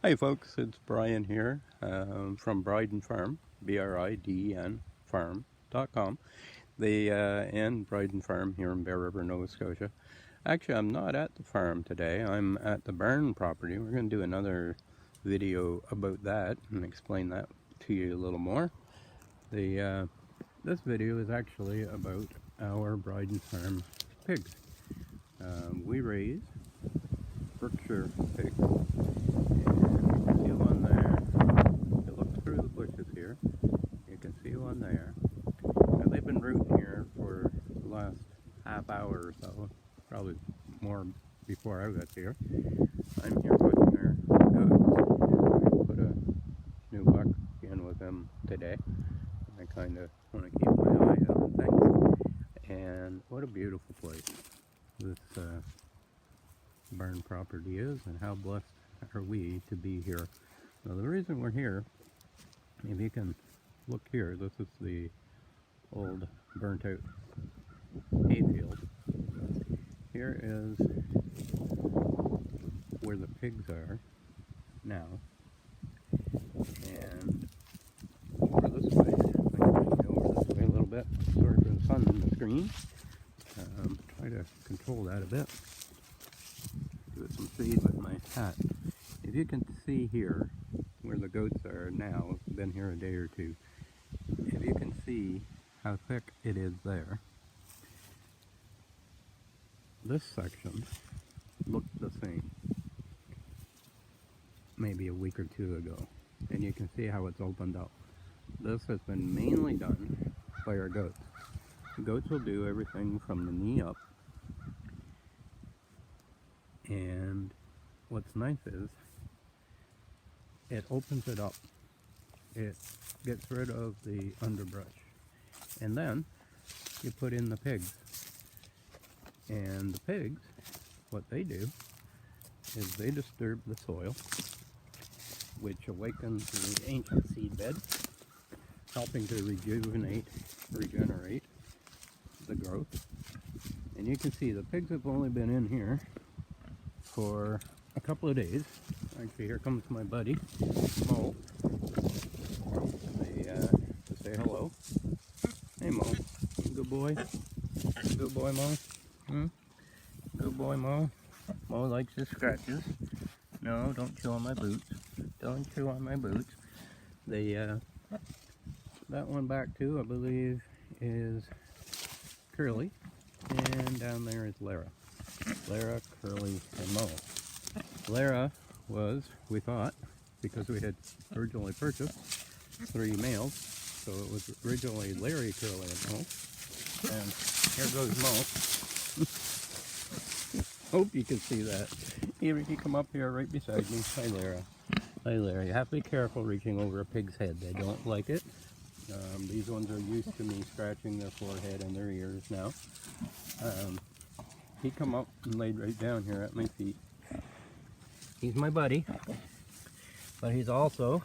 Hi folks, it's Brian here from Briden Farm, B-R-I-D-E-N farm.com, and Briden Farm here in Bear River, Nova Scotia. Actually, I'm not at the farm today. I'm at the barn property. We're going to do another video about that and explain that to you a little more. This video is actually about our Briden Farm pigs. We raise Berkshire pigs. You can see one there. Now, they've been rooting here for the last half hour or so, probably more before I got here. I'm here watching their goats. Put a new buck in with them today. I kind of want to keep my eye on things. And what a beautiful place this barn property is, and how blessed are we to be here. Now, the reason we're here, if you can look here, this is the old burnt out hayfield. Here is where the pigs are now. And over this way, over this way a little bit. Sorry for the sun in the screen. Try to control that a bit. Give it some shade with my hat. If you can see here where the goats are now, been here a day or two, if you can see how thick it is there, this section looked the same maybe a week or two ago, and you can see how it's opened up. This has been mainly done by our goats. The goats will do everything from the knee up, and what's nice is it opens it up. It gets rid of the underbrush, and then you put in the pigs. And the pigs, what they do is they disturb the soil, which awakens the ancient seed bed, helping to regenerate the growth. And you can see the pigs have only been in here for a couple of days. Actually, here comes my buddy, Mo, to say hello. Hey, Mo. Good boy. Good boy, Mo. Good boy, Mo. Mo likes his scratches. No, don't chew on my boots. Don't chew on my boots. That one back too, I believe, is Curly. And down there is Lara. Lara, Curly, and Mo. Lara was, we thought, because we had originally purchased 3 males, so it was originally Larry, Curly, and Mo. And here goes Mo. Hope you can see that. Here, if you come up here right beside me. Hi, Lara. Hi, Lara. You have to be careful reaching over a pig's head. They don't like it. These ones are used to me scratching their forehead and their ears now. He come up and laid right down here at my feet. He's my buddy, but he's also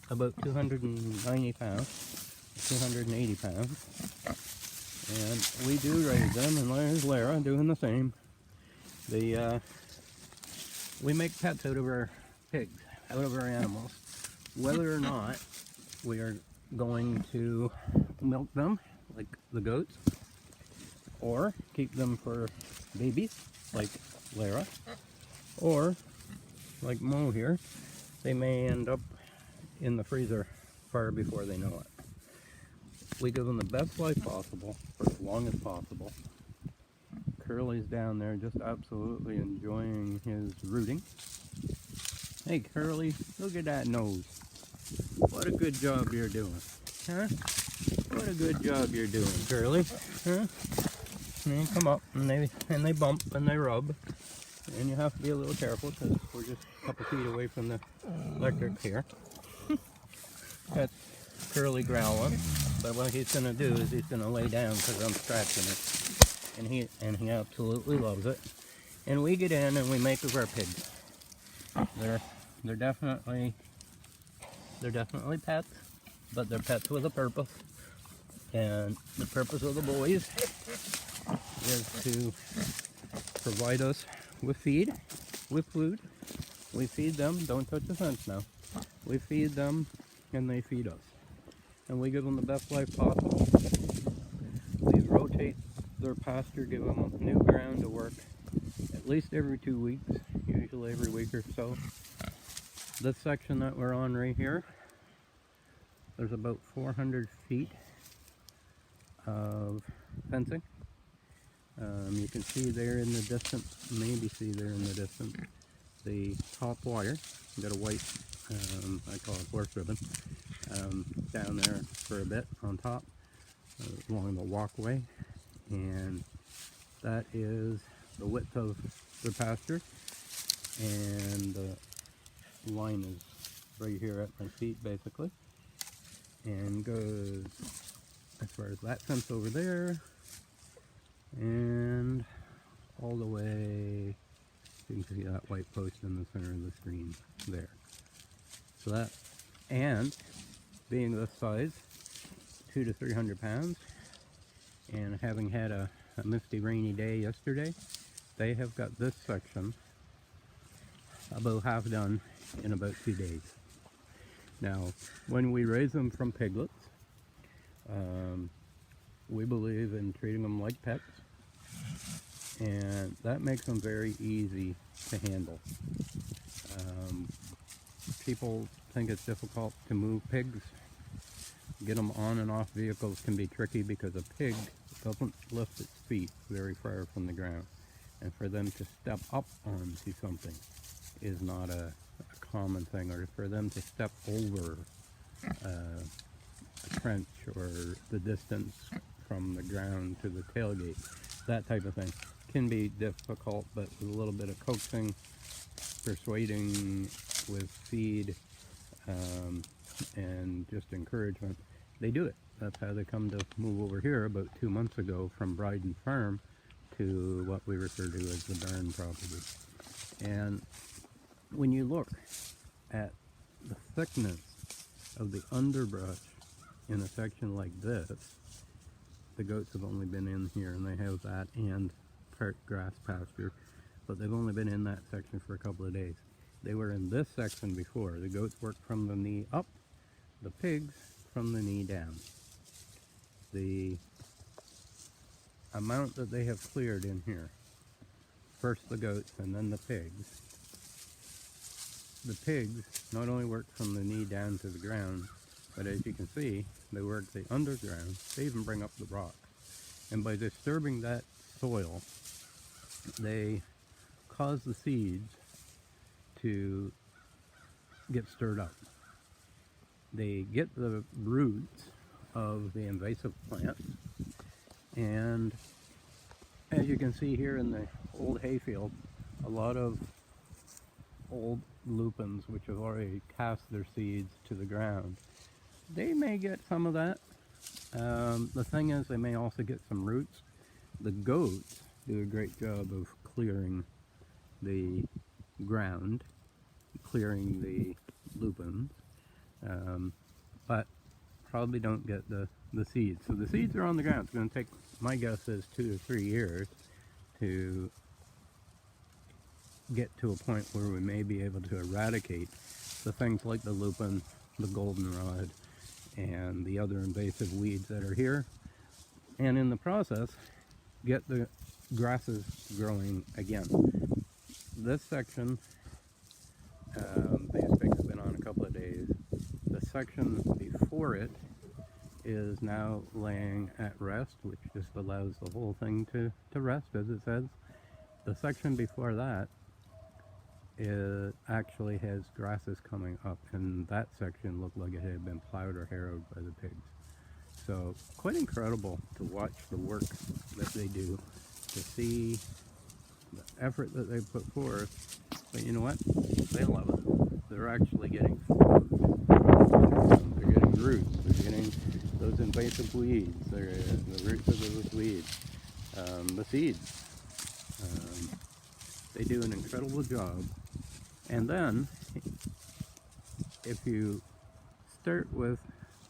about 290 pounds, 280 pounds, and we do raise them, and there's Lara doing the same. We make pets out of our pigs, out of our animals, whether or not we are going to milk them, like the goats, or keep them for babies, like Lara, or like Mo here, they may end up in the freezer far before they know it. We give them the best life possible for as long as possible. Curly's down there just absolutely enjoying his rooting. Hey Curly, look at that nose. What a good job you're doing, huh? What a good job you're doing, Curly, huh? And they come up and they bump and they rub. And you have to be a little careful because we're just a couple feet away from the electric here. That's Curly growling, but what he's going to do is he's going to lay down because I'm scratching it, and he absolutely loves it. And we get in and we make of our pigs. They're definitely pets, but they're pets with a purpose. And the purpose of the boys is to provide us with feed, with food, We feed them, don't touch the fence now. We feed them and they feed us. And we give them the best life possible. We rotate their pasture, give them new ground to work at least every 2 weeks, usually every week or so. This section that we're on right here, there's about 400 feet of fencing. You can see there in the distance, maybe see there in the distance, the top wire. Got a white, I call it horse ribbon, down there for a bit on top, along the walkway, and that is the width of the pasture, and the line is right here at my feet basically, and goes as far as that fence over there, and all the way, you can see that white post in the center of the screen there. So that, and being this size, 200 to 300 pounds, and having had a misty rainy day yesterday, they have got this section about half done in about 2 days. Now, when we raise them from piglets, we believe in treating them like pets, and that makes them very easy to handle. People think it's difficult to move pigs. Get them on and off vehicles can be tricky because a pig doesn't lift its feet very far from the ground, and for them to step up onto something is not a common thing, or for them to step over a trench or the distance from the ground to the tailgate, that type of thing can be difficult, but with a little bit of coaxing, persuading with feed, and just encouragement, they do it. That's how they come to move over here about 2 months ago from Briden Farm to what we refer to as the barn property. And when you look at the thickness of the underbrush in a section like this, the goats have only been in here, and they have that and part grass pasture, but they've only been in that section for a couple of days. They were in this section before. The goats worked from the knee up, the pigs from the knee down. The amount that they have cleared in here, first the goats and then the pigs not only work from the knee down to the ground, but as you can see, they work the underground. They even bring up the rock. And by disturbing that soil, they cause the seeds to get stirred up. They get the roots of the invasive plants, and as you can see here in the old hayfield, a lot of old lupins which have already cast their seeds to the ground, they may get some of that. The thing is, they may also get some roots. The goats do a great job of clearing the ground, clearing the lupins, but probably don't get the seeds. So the seeds are on the ground. It's going to take, my guess is, 2 to 3 years to get to a point where we may be able to eradicate the things like the lupin, the goldenrod, and the other invasive weeds that are here, and in the process get the grasses growing again. This section, these pigs have been on a couple of days. The section before it is now laying at rest, which just allows the whole thing to rest, as it says. The section before that it actually has grasses coming up, and that section looked like it had been plowed or harrowed by the pigs. So quite incredible to watch the work that they do, to see the effort that they put forth. But you know what? They love it. They're actually getting food. They're getting roots. They're getting those invasive weeds. They're the roots of those weeds. The seeds. They do an incredible job. And then, if you start with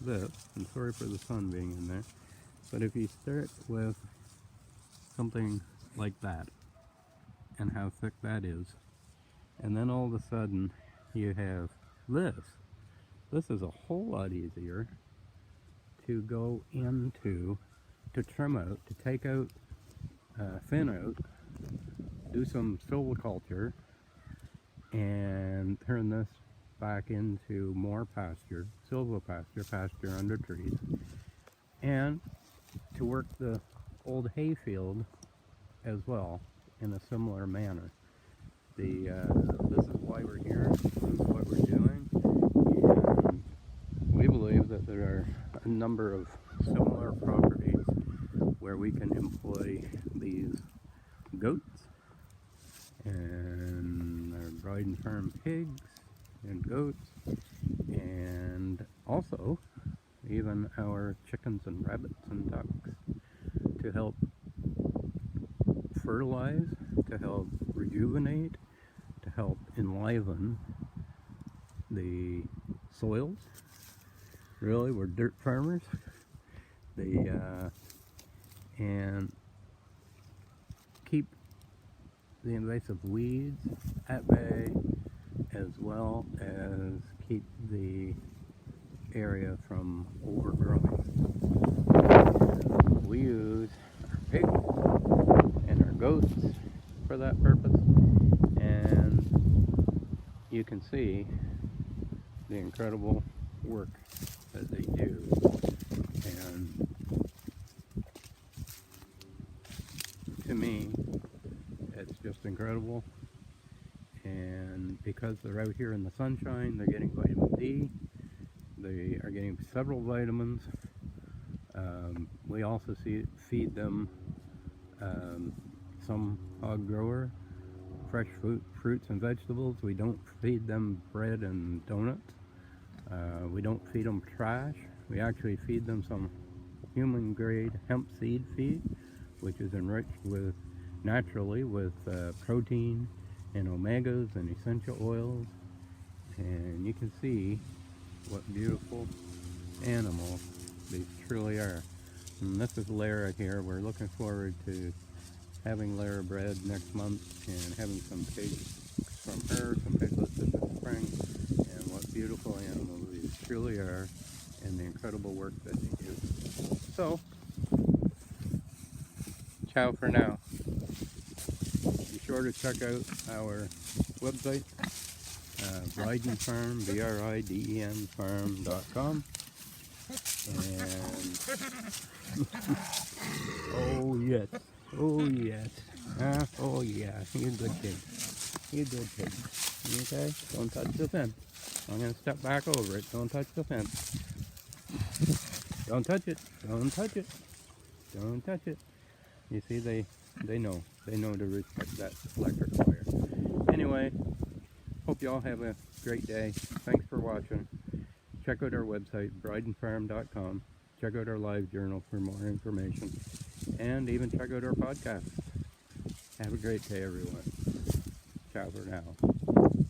this, and sorry for the sun being in there, but if you start with something like that, and how thick that is, And then all of a sudden you have this. This is a whole lot easier to go into, to trim out, to take out, thin out, do some silviculture, and turn this back into more pasture, SilvoPasture, pasture under trees, and to work the old hayfield as well in a similar manner. This is why we're here, this is what we're doing, and we believe that there are a number of similar properties where we can employ these goats and our Briden Farm pigs and goats, and also even our chickens and rabbits and ducks, to help fertilize, to help rejuvenate, to help enliven the soils. Really, we're dirt farmers. And keep the invasive weeds at bay, as well as keep the area from overgrowing. We use our pigs and our goats for that purpose, and you can see the incredible work that they do. And to me, it's just incredible. And because they're out here in the sunshine, they're getting vitamin D. They are getting several vitamins. We also feed them some hog grower fresh fruits and vegetables. We don't feed them bread and donuts. We don't feed them trash. We actually feed them some human grade hemp seed feed, which is enriched naturally with protein and omegas and essential oils. And you can see what beautiful animals these truly are. And this is Lara here. We're looking forward to having Lara bred next month and having some pigs from her, some piglets in the spring, and what beautiful animals these truly are, and the incredible work that they do. So, ciao for now. Be sure to check out our website, Briden Farm, BRIDEN farm.com. And oh yes, oh yeah, you're a good kid. You're a good kid. Okay, don't touch the fence. I'm gonna step back over it. Don't touch the fence. Don't touch it. Don't touch it. Don't touch it. You see, they know to respect that electric wire. Anyway, hope you all have a great day. Thanks for watching. Check out our website, bridenfarm.com. Check out our live journal for more information. And even check out our podcast. Have a great day, everyone. Ciao for now.